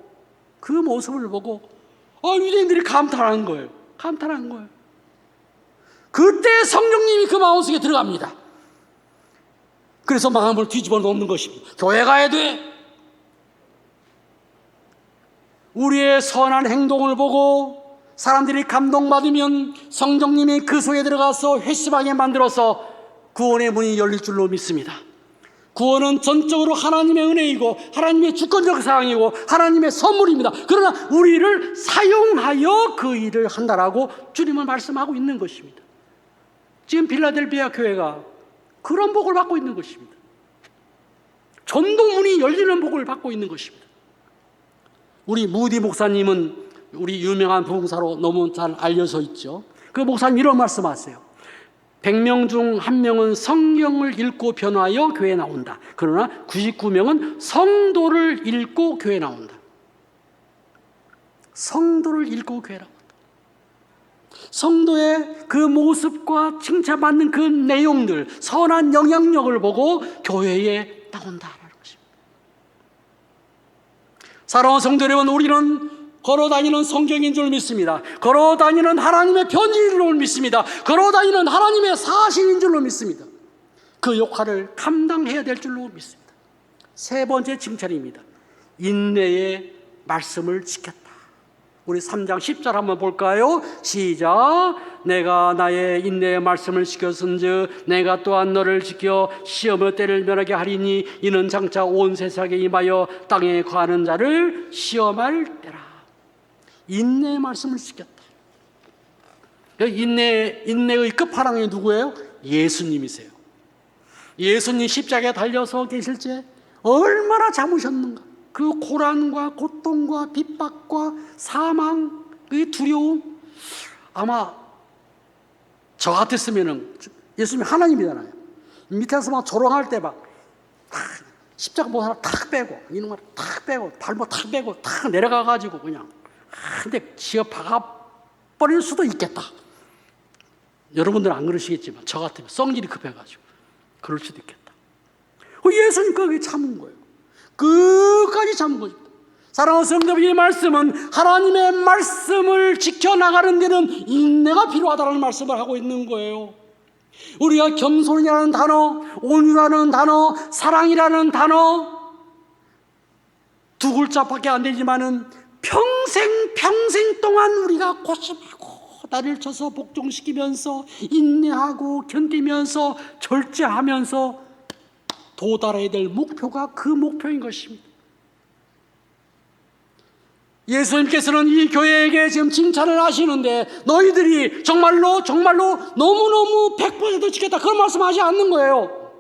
유대인들이 감탄하는 거예요. 감탄하는 거예요. 그때 성령님이 그 마음속에 들어갑니다. 그래서 마음을 뒤집어 놓는 것입니다. 교회 가야 돼. 우리의 선한 행동을 보고 사람들이 감동받으면 성령님이 그 속에 들어가서 회심하게 만들어서 구원의 문이 열릴 줄로 믿습니다. 구원은 전적으로 하나님의 은혜이고 하나님의 주권적 사항이고 하나님의 선물입니다. 그러나 우리를 사용하여 그 일을 한다라고 주님은 말씀하고 있는 것입니다. 지금 필라델피아 교회가 그런 복을 받고 있는 것입니다. 전도문이 열리는 복을 받고 있는 것입니다. 우리 무디 목사님은 우리 유명한 부흥사로 너무 잘 알려져 있죠. 그 목사님 이런 말씀하세요. 100명 중 1명은 성경을 읽고 변화하여 교회에 나온다. 그러나 99명은 성도를 읽고 교회에 나온다. 성도를 읽고 교회에 나온다. 성도의 그 모습과 칭찬받는 그 내용들, 선한 영향력을 보고 교회에 나온다라는 것입니다. 사랑하는 성도 여러분, 우리는 걸어다니는 성경인 줄 믿습니다. 걸어다니는 하나님의 편지인 줄 믿습니다. 걸어다니는 하나님의 사실인 줄로 믿습니다. 그 역할을 감당해야 될 줄로 믿습니다. 세 번째 칭찬입니다. 인내의 말씀을 지켰다. 우리 3장 10절 한번 볼까요? 시작. 내가 나의 인내의 말씀을 지켰은즉 내가 또한 너를 지켜 시험의 때를 면하게 하리니 이는 장차 온 세상에 임하여 땅에 거하는 자를 시험할 때라. 인내의 말씀을 지켰다. 인내의 끝판왕이 누구예요? 예수님이세요. 예수님 십자가에 달려서 계실 때 얼마나 참으셨는가. 그 고난과 고통과 핍박과 사망, 그 두려움. 아마 저 같았으면은, 예수님이 하나님이잖아요. 밑에서 막 조롱할 때 막 십자가 못 하나 탁 빼고 이놈을 탁 빼고 발목 탁 빼고 탁 내려가가지고 그냥 근데 지어 박아버릴 수도 있겠다. 여러분들은 안 그러시겠지만 저 같으면 성질이 급해가지고 그럴 수도 있겠다. 예수님 거기에 참은 거예요. 끝까지 참은 거죠. 사랑하는 성도, 이 말씀은 하나님의 말씀을 지켜나가는 데는 인내가 필요하다는 말씀을 하고 있는 거예요. 우리가 겸손이라는 단어, 온유라는 단어, 사랑이라는 단어 두 글자밖에 안 되지만은 평생 동안 우리가 고심하고 나를 쳐서 복종시키면서 인내하고 견디면서 절제하면서 도달해야 될 목표가 그 목표인 것입니다. 예수님께서는 이 교회에게 지금 칭찬을 하시는데 너희들이 정말로 너무너무 100% 지켰다 그런 말씀하지 않는 거예요.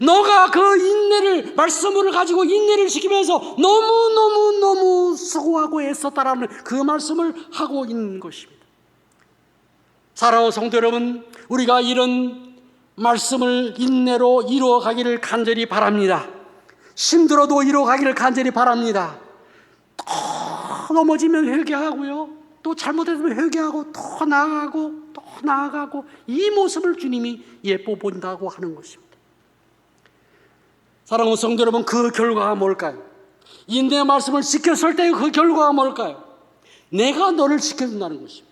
너가 그 인내를, 말씀을 가지고 인내를 지키면서 너무너무 수고하고 애썼다라는 그 말씀을 하고 있는 것입니다. 사랑하는 성도 여러분, 우리가 이런 말씀을 인내로 이루어가기를 간절히 바랍니다. 힘들어도 이루어가기를 간절히 바랍니다. 또 넘어지면 회개하고요, 또 잘못했으면 회개하고 또 나아가고 이 모습을 주님이 예뻐 본다고 하는 것입니다. 사랑하는 성도 여러분, 그 결과가 뭘까요? 인내의 말씀을 지켰을 때 그 결과가 뭘까요? 내가 너를 지켜준다는 것입니다.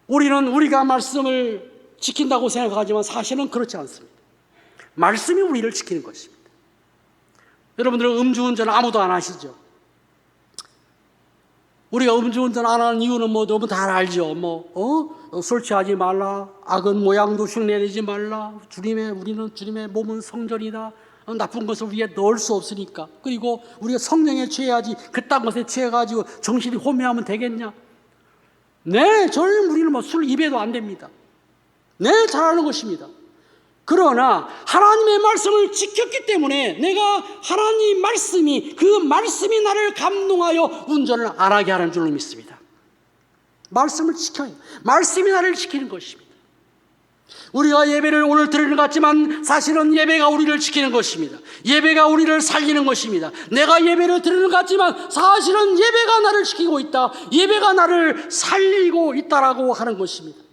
우리는 우리가 말씀을 지킨다고 생각하지만 사실은 그렇지 않습니다. 말씀이 우리를 지키는 것입니다. 여러분들은 음주운전 아무도 안 하시죠? 우리가 음주운전 안 하는 이유는 뭐 여러분 다 알죠? 술 취하지 말라, 악은 모양도 흉내내지 말라, 우리는 주님의 몸은 성전이다, 나쁜 것을 우리가 넣을 수 없으니까. 그리고 우리가 성령에 취해야지 그딴 것에 취해가지고 정신이 혼미하면 되겠냐? 네, 우리는 뭐 술 입에도 안 됩니다. 네, 잘하는 것입니다. 그러나 하나님의 말씀을 지켰기 때문에 내가 하나님 그 말씀이 나를 감동하여 운전을 안 하게 하는 줄로 믿습니다. 말씀을 지켜요. 말씀이 나를 지키는 것입니다. 우리가 예배를 오늘 드리는 것 같지만 사실은 예배가 우리를 지키는 것입니다. 예배가 우리를 살리는 것입니다. 내가 예배를 드리는 것 같지만 사실은 예배가 나를 지키고 있다, 예배가 나를 살리고 있다라고 하는 것입니다.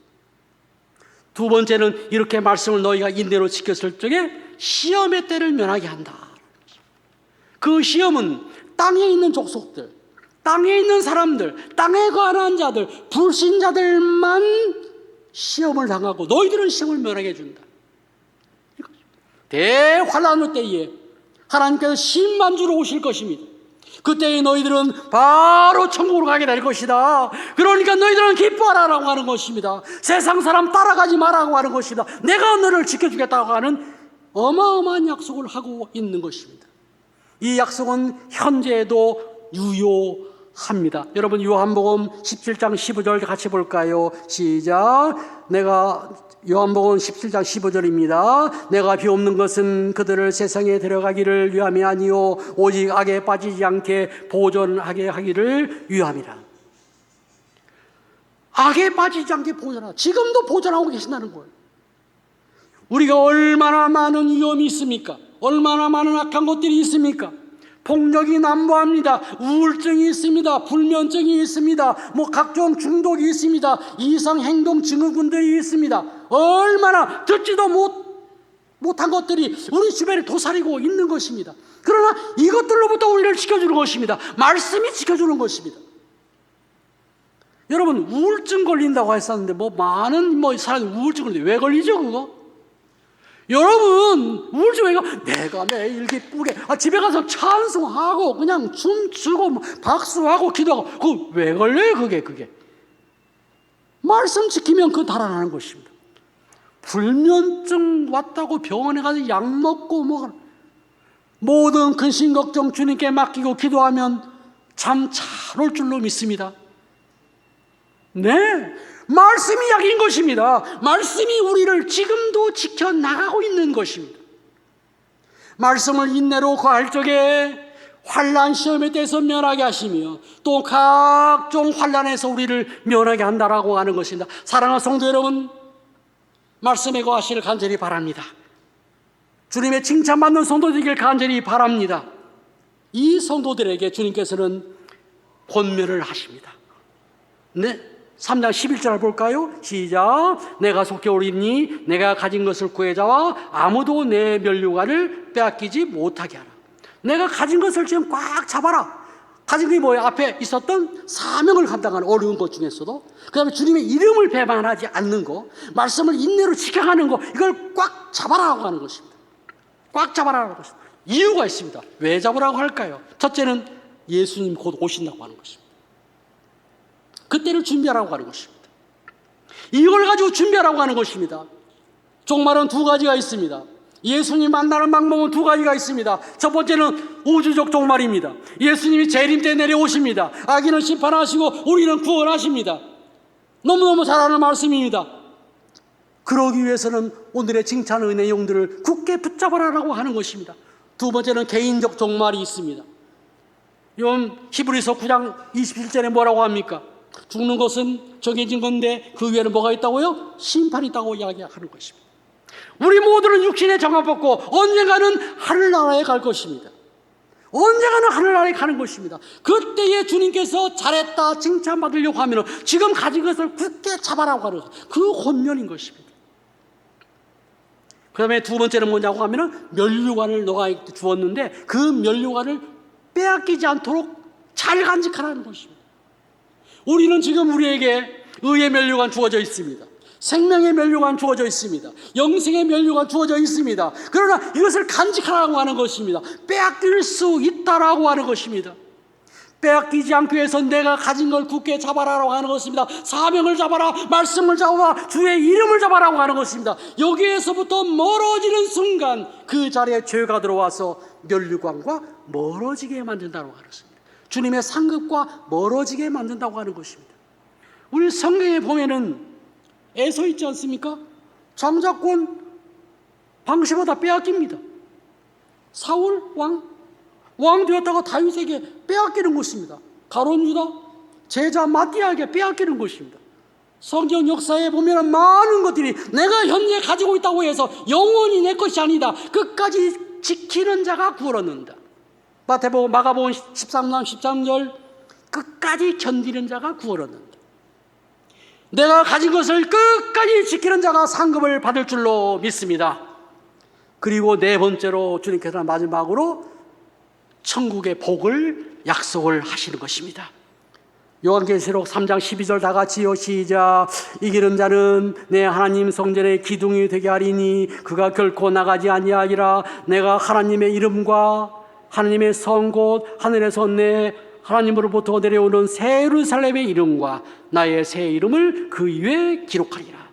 두 번째는 이렇게 말씀을 너희가 인내로 지켰을 적에 시험의 때를 면하게 한다. 그 시험은 땅에 있는 족속들, 땅에 있는 사람들, 땅에 관한 자들, 불신자들만 시험을 당하고 너희들은 시험을 면하게 해준다. 대환란의 때에 하나님께서 신만주로 오실 것입니다. 그때에 너희들은 바로 천국으로 가게 될 것이다. 그러니까 너희들은 기뻐하라고 하는 것입니다. 세상 사람 따라가지 말라고 하는 것이다. 내가 너를 지켜주겠다고 하는 어마어마한 약속을 하고 있는 것입니다. 이 약속은 현재에도 유효합니다. 여러분, 요한복음 17장 15절 같이 볼까요? 시작. 요한복음 17장 15절입니다. 내가 비옵는 것은 그들을 세상에 데려가기를 위함이 아니요 오직 악에 빠지지 않게 보존하게 하기를 위함이라. 악에 빠지지 않게 보존하라. 지금도 보존하고 계신다는 거예요. 우리가 얼마나 많은 위험이 있습니까? 얼마나 많은 악한 것들이 있습니까? 폭력이 난무합니다. 우울증이 있습니다. 불면증이 있습니다. 각종 중독이 있습니다. 이상행동 증후군들이 있습니다. 얼마나 듣지도 못한 것들이 우리 주변에 도사리고 있는 것입니다. 그러나 이것들로부터 우리를 지켜주는 것입니다. 말씀이 지켜주는 것입니다. 여러분, 우울증 걸린다고 했었는데 많은 사람이 우울증 걸리는데 왜 걸리죠 그거? 여러분, 우울증 왜 내가 매일 기쁘게 집에 가서 찬송하고 그냥 춤추고 박수하고 기도하고 그거 왜 걸려요? 그게 말씀 지키면 그거 달아나는 것입니다. 불면증 왔다고 병원에 가서 약 먹고 모든 근심 걱정 주님께 맡기고 기도하면 잠 잘 올 줄로 믿습니다. 네, 말씀이 약인 것입니다. 말씀이 우리를 지금도 지켜나가고 있는 것입니다. 말씀을 인내로 거할 적에 환난 시험에 대해서 면하게 하시며 또 각종 환난에서 우리를 면하게 한다라고 하는 것입니다. 사랑하는 성도 여러분, 말씀에 거하시기를 간절히 바랍니다. 주님의 칭찬받는 성도 되기를 간절히 바랍니다. 이 성도들에게 주님께서는 권면을 하십니다. 네, 3장 11절 볼까요? 시작. 내가 속히 오리니 내가 가진 것을 구해자와 아무도 내 면류관을 빼앗기지 못하게 하라. 내가 가진 것을 지금 꽉 잡아라. 가진 게 뭐예요? 앞에 있었던 사명을 감당하는 어려운 것 중에서도, 그 다음에 주님의 이름을 배반하지 않는 것, 말씀을 인내로 지켜가는 것, 이걸 꽉 잡아라고 하는 것입니다. 꽉 잡아라는 것입니다. 이유가 있습니다. 왜 잡으라고 할까요? 첫째는 예수님 곧 오신다고 하는 것입니다. 그때를 준비하라고 하는 것입니다. 이걸 가지고 준비하라고 하는 것입니다. 종말은 두 가지가 있습니다. 예수님 만나는 방법은 두 가지가 있습니다. 첫 번째는 우주적 종말입니다. 예수님이 재림 때 내려오십니다. 악인은 심판하시고 우리는 구원하십니다. 너무너무 잘 아는 말씀입니다. 그러기 위해서는 오늘의 칭찬의 내용들을 굳게 붙잡아라라고 하는 것입니다. 두 번째는 개인적 종말이 있습니다. 히브리서 9장 27절에 뭐라고 합니까? 죽는 것은 정해진 건데 그 위에는 뭐가 있다고요? 심판이 있다고 이야기하는 것입니다. 우리 모두는 육신의 정함 벗고 언젠가는 하늘나라에 갈 것입니다. 언젠가는 하늘나라에 가는 것입니다. 그때에 주님께서 잘했다 칭찬받으려고 하면 지금 가진 것을 굳게 잡아라고 하는 그 혼면인 것입니다. 그 다음에 두 번째는 뭐냐고 하면 면류관을 너가 주었는데 그 면류관을 빼앗기지 않도록 잘 간직하라는 것입니다. 우리는 지금 우리에게 의의 면류관 주어져 있습니다. 생명의 면류관 주어져 있습니다. 영생의 면류관 주어져 있습니다. 그러나 이것을 간직하라고 하는 것입니다. 빼앗길 수 있다라고 하는 것입니다. 빼앗기지 않기 위해서 내가 가진 걸 굳게 잡아라라고 하는 것입니다. 사명을 잡아라, 말씀을 잡아라, 주의 이름을 잡아라고 하는 것입니다. 여기에서부터 멀어지는 순간 그 자리에 죄가 들어와서 면류관과 멀어지게 만든다고 하는 것입니다. 주님의 상급과 멀어지게 만든다고 하는 것입니다. 우리 성경에 보면은 에서 있지 않습니까? 장자권 방시보다 빼앗깁니다. 사울 왕 되었다가 다윗에게 빼앗기는 것입니다. 가룟 유다 제자 마띠아에게 빼앗기는 것입니다. 성경 역사에 보면 많은 것들이 내가 현재 가지고 있다고 해서 영원히 내 것이 아니다. 끝까지 지키는 자가 구원 얻는다. 마태복음 마가복음 13장 13절 끝까지 견디는 자가 구원 얻는다. 내가 가진 것을 끝까지 지키는 자가 상급을 받을 줄로 믿습니다. 그리고 네 번째로 주님께서는 마지막으로 천국의 복을 약속을 하시는 것입니다. 요한계시록 3장 12절 다 같이요 시작. 이기는 자는 내 하나님 성전의 기둥이 되게 하리니 그가 결코 나가지 아니하리라. 내가 하나님의 이름과 하나님의 성 곧 하늘에서 내 하나님으로부터 내려오는 새 예루살렘의 이름과 나의 새 이름을 그 위에 기록하리라.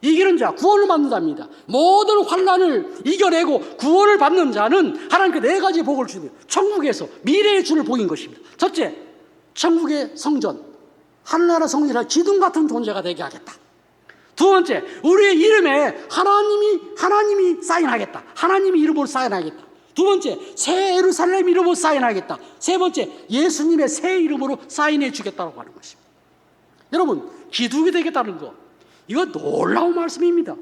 이기는 자 구원을 받는 자입니다. 모든 환난을 이겨내고 구원을 받는 자는 하나님께 네 가지 복을 주는 천국에서 미래의 주를 복인 것입니다. 첫째, 천국의 성전 하늘나라 성전이라 기둥 같은 존재가 되게 하겠다. 두 번째, 우리의 이름에 하나님이 사인하겠다. 하나님의 이름으로 사인하겠다. 두 번째, 새 예루살렘 이름으로 사인하겠다. 세 번째, 예수님의 새 이름으로 사인해 주겠다고 하는 것입니다. 여러분, 기둥이 되겠다는 거, 이거 놀라운 말씀입니다.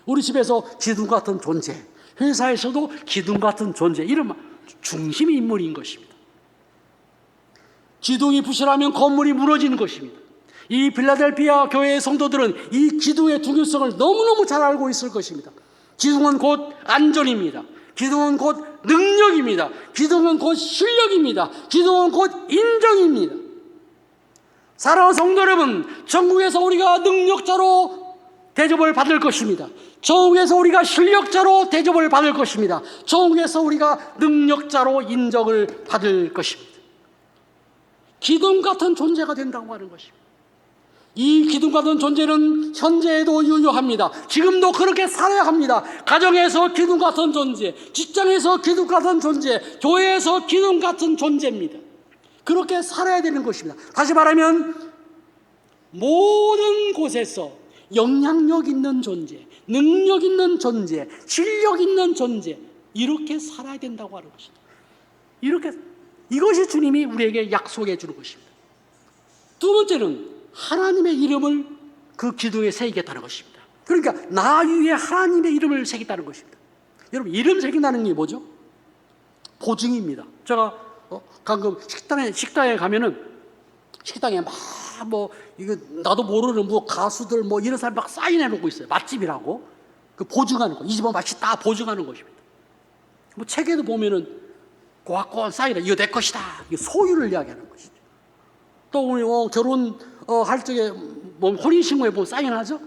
우리 집에서 기둥 같은 존재, 회사에서도 기둥 같은 존재, 이런 중심의 인물인 것입니다. 기둥이 부실하면 건물이 무너지는 것입니다. 이 빌라델피아 교회의 성도들은 이 기둥의 중요성을 너무너무 잘 알고 있을 것입니다. 기둥은 곧 안전입니다. 기둥은 곧 능력입니다. 기둥은 곧 실력입니다. 기둥은 곧 인정입니다. 사랑하는 성도 여러분, 천국에서 우리가 능력자로 대접을 받을 것입니다. 천국에서 우리가 실력자로 대접을 받을 것입니다. 천국에서 우리가 능력자로 인정을 받을 것입니다. 기둥 같은 존재가 된다고 하는 것입니다. 이 기둥 같은 존재는 현재에도 유효합니다. 지금도 그렇게 살아야 합니다. 가정에서 기둥 같은 존재, 직장에서 기둥 같은 존재, 교회에서 기둥 같은 존재입니다. 그렇게 살아야 되는 것입니다. 다시 말하면 모든 곳에서 영향력 있는 존재, 능력 있는 존재, 실력 있는 존재, 이렇게 살아야 된다고 하는 것입니다. 이것이 주님이 우리에게 약속해 주는 것입니다. 두 번째는 하나님의 이름을 그 기둥에 새기겠다는 것입니다. 그러니까 나 위에 하나님의 이름을 새기겠다는 것입니다. 여러분, 이름 새긴다는 게 뭐죠? 보증입니다. 제가 가끔 식당에 가면은 식당에 이거 나도 모르는 가수들 이런 사람 막 사인해 놓고 있어요. 맛집이라고 그 보증하는 거. 이 집은 맛있다 보증하는 것입니다. 책에도 보면은 고학권 사인해. 이거 내 것이다. 이게 소유를 이야기하는 것이죠. 또 우리 결혼 할 적에 혼인신고에 보면 사인하죠?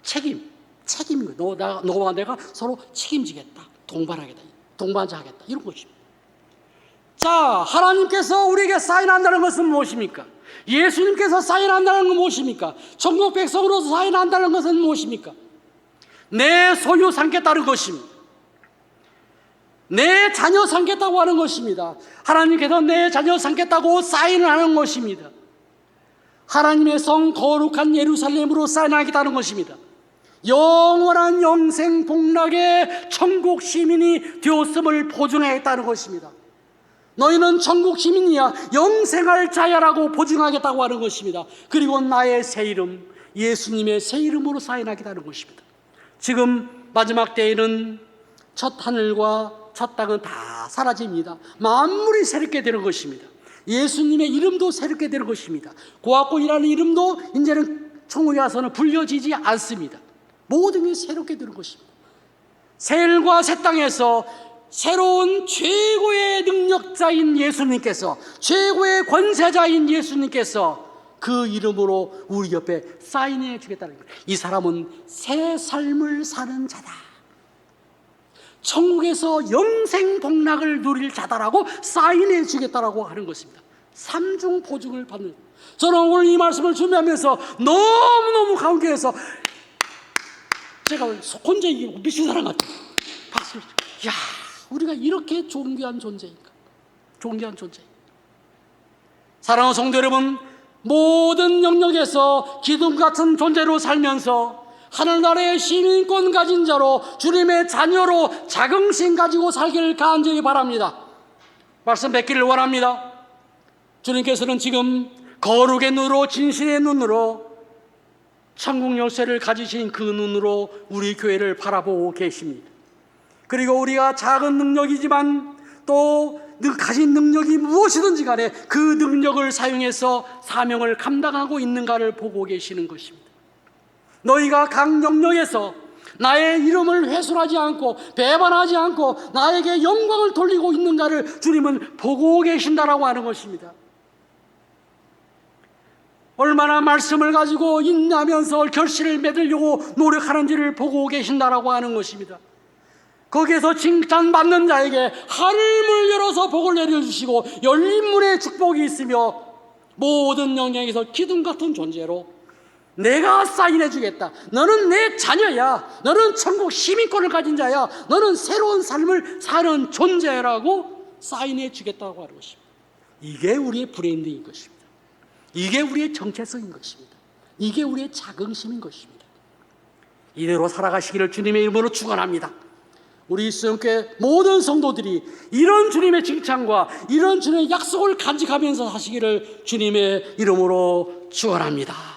책임인 거예요. 너와 내가 서로 책임지겠다. 동반자 하겠다. 이런 것입니다. 자, 하나님께서 우리에게 사인한다는 것은 무엇입니까? 예수님께서 사인한다는 것은 무엇입니까? 천국 백성으로서 사인한다는 것은 무엇입니까? 내 소유 삼겠다는 것입니다. 내 자녀 삼겠다고 하는 것입니다. 하나님께서 내 자녀 삼겠다고 사인을 하는 것입니다. 하나님의 성 거룩한 예루살렘으로 사인하겠다는 것입니다. 영원한 영생 복락의 천국 시민이 되었음을 보증하겠다는 것입니다. 너희는 천국 시민이야, 영생할 자야라고 보증하겠다고 하는 것입니다. 그리고 나의 새 이름, 예수님의 새 이름으로 사인하겠다는 것입니다. 지금 마지막 때에는 첫 하늘과 첫 땅은 다 사라집니다. 만물이 새롭게 되는 것입니다. 예수님의 이름도 새롭게 되는 것입니다. 고아권이라는 이름도 이제는 천국에 와서는 불려지지 않습니다. 모든 게 새롭게 되는 것입니다. 새 하늘과 새 땅에서 새로운 최고의 능력자인 예수님께서, 최고의 권세자인 예수님께서 그 이름으로 우리 옆에 사인해 주겠다는 거예요. 이 사람은 새 삶을 사는 자다, 천국에서 영생 복락을 누릴 자다라고 사인해 주겠다라고 하는 것입니다. 삼중 보증을 받는. 저는 오늘 이 말씀을 준비하면서 너무너무 감격해서 제가 혼자 이기고 미친 사람 같아요. 박수. 야, 우리가 이렇게 존귀한 존재인가? 존귀한 존재. 사랑하는 성도 여러분, 모든 영역에서 기둥 같은 존재로 살면서 하늘나라의 시민권 가진 자로, 주님의 자녀로 자긍심 가지고 살기를 간절히 바랍니다. 말씀 뵙기를 원합니다. 주님께서는 지금 거룩의 눈으로, 진실의 눈으로, 천국 열쇠를 가지신 그 눈으로 우리 교회를 바라보고 계십니다. 그리고 우리가 작은 능력이지만 또 가진 능력이 무엇이든지 간에 그 능력을 사용해서 사명을 감당하고 있는가를 보고 계시는 것입니다. 너희가 각 영역에서 나의 이름을 훼손하지 않고 배반하지 않고 나에게 영광을 돌리고 있는가를 주님은 보고 계신다라고 하는 것입니다. 얼마나 말씀을 가지고 인내하면서 결실을 맺으려고 노력하는지를 보고 계신다라고 하는 것입니다. 거기에서 칭찬받는 자에게 하늘문을 열어서 복을 내려주시고 열린 문에 축복이 있으며 모든 영역에서 기둥 같은 존재로 내가 사인해 주겠다, 너는 내 자녀야, 너는 천국 시민권을 가진 자야, 너는 새로운 삶을 사는 존재라고 사인해 주겠다고 하는 것입니다. 이게 우리의 브랜드인 것입니다. 이게 우리의 정체성인 것입니다. 이게 우리의 자긍심인 것입니다. 이대로 살아가시기를 주님의 이름으로 축원합니다. 우리 수영교회 모든 성도들이 이런 주님의 칭찬과 이런 주님의 약속을 간직하면서 사시기를 주님의 이름으로 축원합니다.